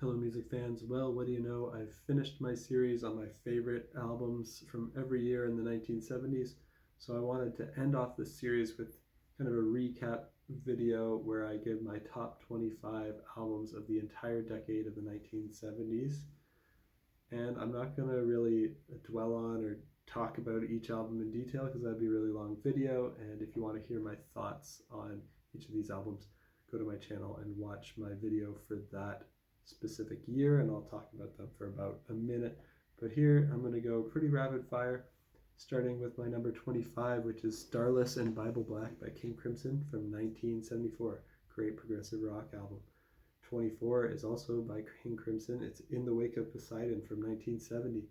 Hello, music fans. Well, what do you know? I've finished my series on my favorite albums from every year in the 1970s. So I wanted to end off this series with kind of a recap video where I give my top 25 albums of the entire decade of the 1970s. And I'm not going to really dwell on or talk about each album in detail because that'd be a really long video. And if you want to hear my thoughts on each of these albums, go to my channel and watch my video for that specific year, and I'll talk about them for about a minute. But here I'm going to go pretty rapid fire, starting with my number 25, which is Starless and Bible Black by King Crimson from 1974. Great progressive rock album. 24 is also by King Crimson. It's In the Wake of Poseidon from 1970.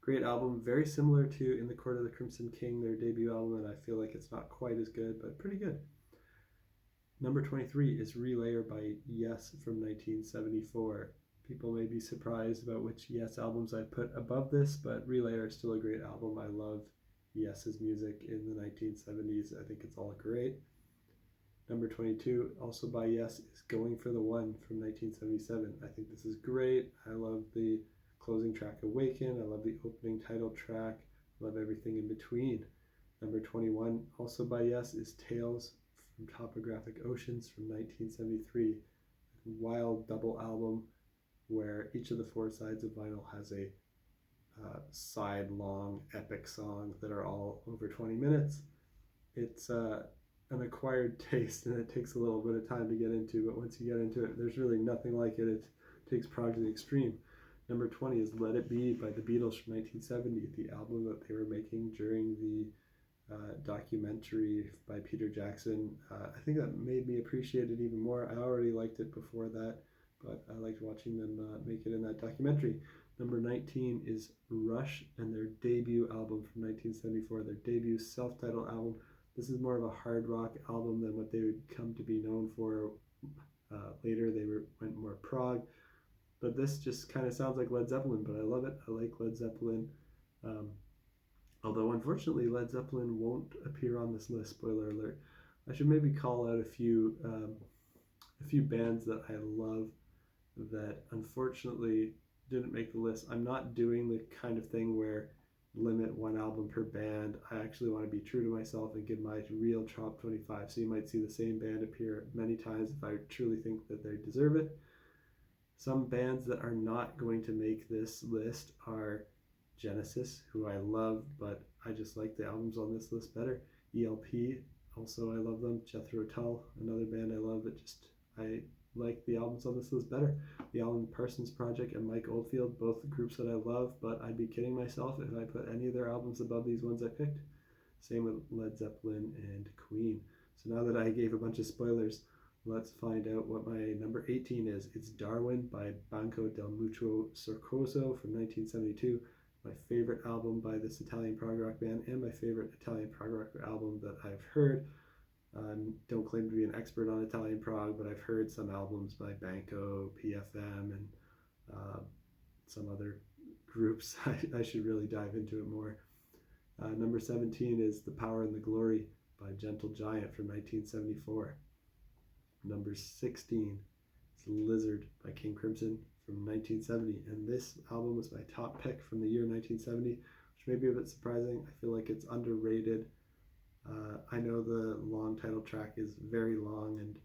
Great album, very similar to In the Court of the Crimson King, their debut album, and I feel like it's not quite as good, but pretty good. Number 23 is Relayer by Yes from 1974. People may be surprised about which Yes albums I put above this, but Relayer is still a great album. I love Yes's music in the 1970s. I think it's all great. Number 22, also by Yes, is Going for the One from 1977. I think this is great. I love the closing track Awaken. I love the opening title track. I love everything in between. Number 21, also by Yes, is Tales from Topographic Oceans from 1973. A wild double album where each of the four sides of vinyl has a side-long epic song that are all over 20 minutes. It's an acquired taste, and it takes a little bit of time to get into, but once you get into it, there's really nothing like it. It takes prog to the extreme. Number 20 is Let It Be by the Beatles from 1970, the album that they were making during the documentary by Peter Jackson. I think that made me appreciate it even more. I already liked it before that, but I liked watching them make it in that documentary. Number 19 is Rush and their debut album from 1974, their debut self-titled album. This is more of a hard rock album than what they would come to be known for later. They went more prog, but this just kind of sounds like Led Zeppelin, but I love it. I like Led Zeppelin. Although unfortunately Led Zeppelin won't appear on this list, spoiler alert. I should maybe call out a few bands that I love that unfortunately didn't make the list. I'm not doing the kind of thing where limit one album per band. I actually want to be true to myself and give my real top 25. So you might see the same band appear many times if I truly think that they deserve it. Some bands that are not going to make this list are Genesis, who I love, but I just like the albums on this list better. ELP, also I love them. Jethro Tull, another band I love, but just I like the albums on this list better. The Alan Parsons Project and Mike Oldfield, both groups that I love, but I'd be kidding myself if I put any of their albums above these ones I picked. Same with Led Zeppelin and Queen. So now that I gave a bunch of spoilers, let's find out what my number 18 is. It's Darwin by Banco del Mutuo Soccorso from 1972. My favorite album by this Italian prog rock band, and my favorite Italian prog rock album that I've heard. Don't claim to be an expert on Italian prog, but I've heard some albums by Banco, PFM, and some other groups. I should really dive into it more. Number 17 is The Power and the Glory by Gentle Giant from 1974. Number 16 is Lizard by King Crimson from 1970, and this album was my top pick from the year 1970, which may be a bit surprising. I feel like it's underrated. I know the long title track is very long and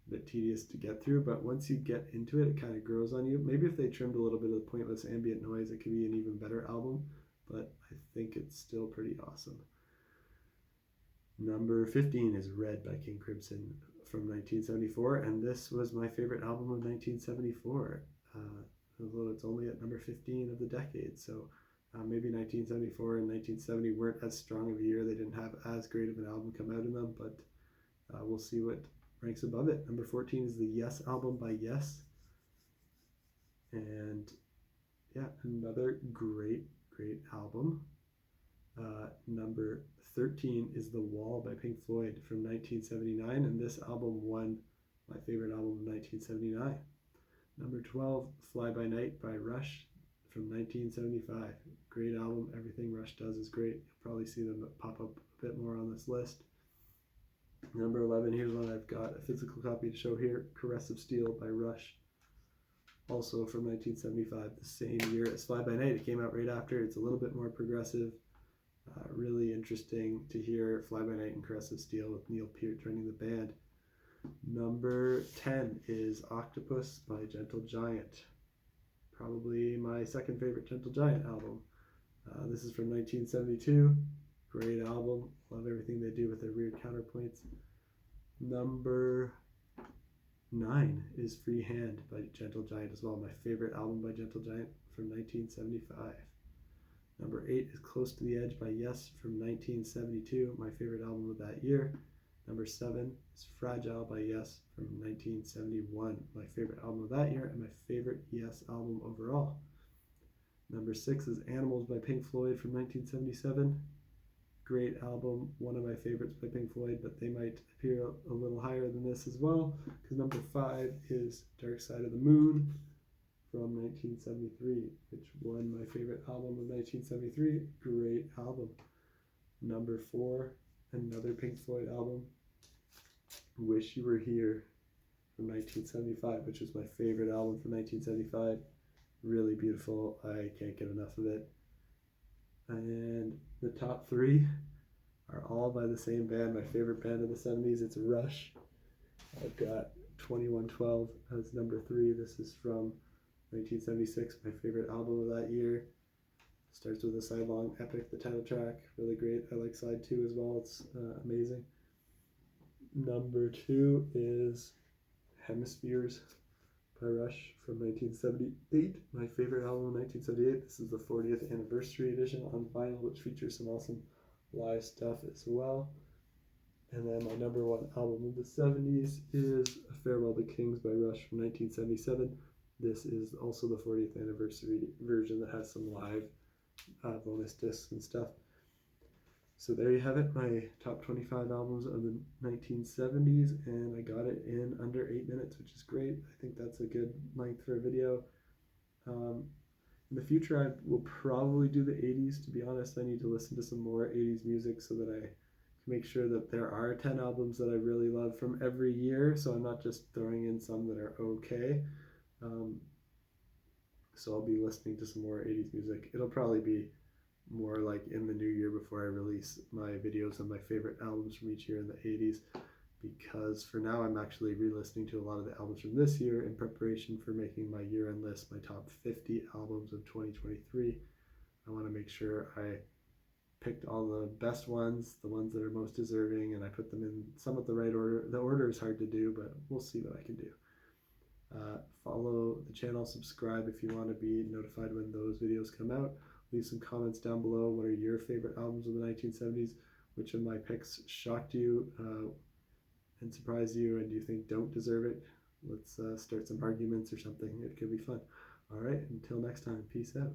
a bit tedious to get through, but once you get into it, it kind of grows on you. Maybe if they trimmed a little bit of the pointless ambient noise, it could be an even better album, but I think it's still pretty awesome. Number 15 is Red by King Crimson from 1974, and this was my favorite album of 1974, although it's only at number 15 of the decade, so maybe 1974 and 1970 weren't as strong of a year. They didn't have as great of an album come out in them, but we'll see what ranks above it. Number 14 is the Yes album by Yes, and yeah, another great album. Number 13 is The Wall by Pink Floyd from 1979, and this album won my favorite album of 1979. Number 12, Fly By Night by Rush from 1975. Great album. Everything Rush does is great. You'll probably see them pop up a bit more on this list. Number 11, here's one I've got a physical copy to show here, Caress of Steel by Rush. also from 1975, the same year as Fly By Night. It came out right after. It's a little bit more progressive. Really interesting to hear Fly By Night and Caress of Steel with Neil Peart joining the band. Number 10 is Octopus by Gentle Giant. Probably my second favorite Gentle Giant album. This is from 1972. Great album. Love everything they do with their weird counterpoints. Number 9 is Free Hand by Gentle Giant as well. My favorite album by Gentle Giant from 1975. Number 8 is Close to the Edge by Yes from 1972. My favorite album of that year. Number 7 is Fragile by Yes from 1971. My favorite album of that year and my favorite Yes album overall. Number 6 is Animals by Pink Floyd from 1977. Great album, one of my favorites by Pink Floyd, but they might appear a little higher than this as well, because number 5 is Dark Side of the Moon from 1973, which won my favorite album of 1973. Great album. Number 4, another Pink Floyd album, Wish You Were Here from 1975, which was my favorite album from 1975. Really beautiful. I can't get enough of it. And the top 3 are all by the same band, my favorite band of the 70s. It's Rush. I've got 2112 as number 3. This is from 1976, my favorite album of that year. Starts with a side-long epic, the title track, really great. I like side 2 as well, it's amazing. Number 2 is Hemispheres by Rush from 1978, my favorite album of 1978. This is the 40th anniversary edition on vinyl, which features some awesome live stuff as well. And then my number 1 album of the 70s is A Farewell to Kings by Rush from 1977. This is also the 40th anniversary version that has some live bonus discs and stuff. So there you have it, my top 25 albums of the 1970s, and I got it in under 8 minutes, which is great. I think that's a good length for a video. In the future, I will probably do the 80s. To be honest, I need to listen to some more 80s music so that I can make sure that there are 10 albums that I really love from every year, so I'm not just throwing in some that are okay. So I'll be listening to some more 80s music. It'll probably be more like in the new year before I release my videos on my favorite albums from each year in the 80s, because for now I'm actually re-listening to a lot of the albums from this year in preparation for making my year-end list, my top 50 albums of 2023. I want to make sure I picked all the best ones, the ones that are most deserving, and I put them in some of the right order. The order is hard to do, but we'll see what I can do. Follow the channel, subscribe if you want to be notified when those videos come out. Leave some comments down below. What are your favorite albums of the 1970s? Which of my picks shocked you and surprised you, and do you think don't deserve it? Let's start some arguments or something. It could be fun. All right, until next time, peace out.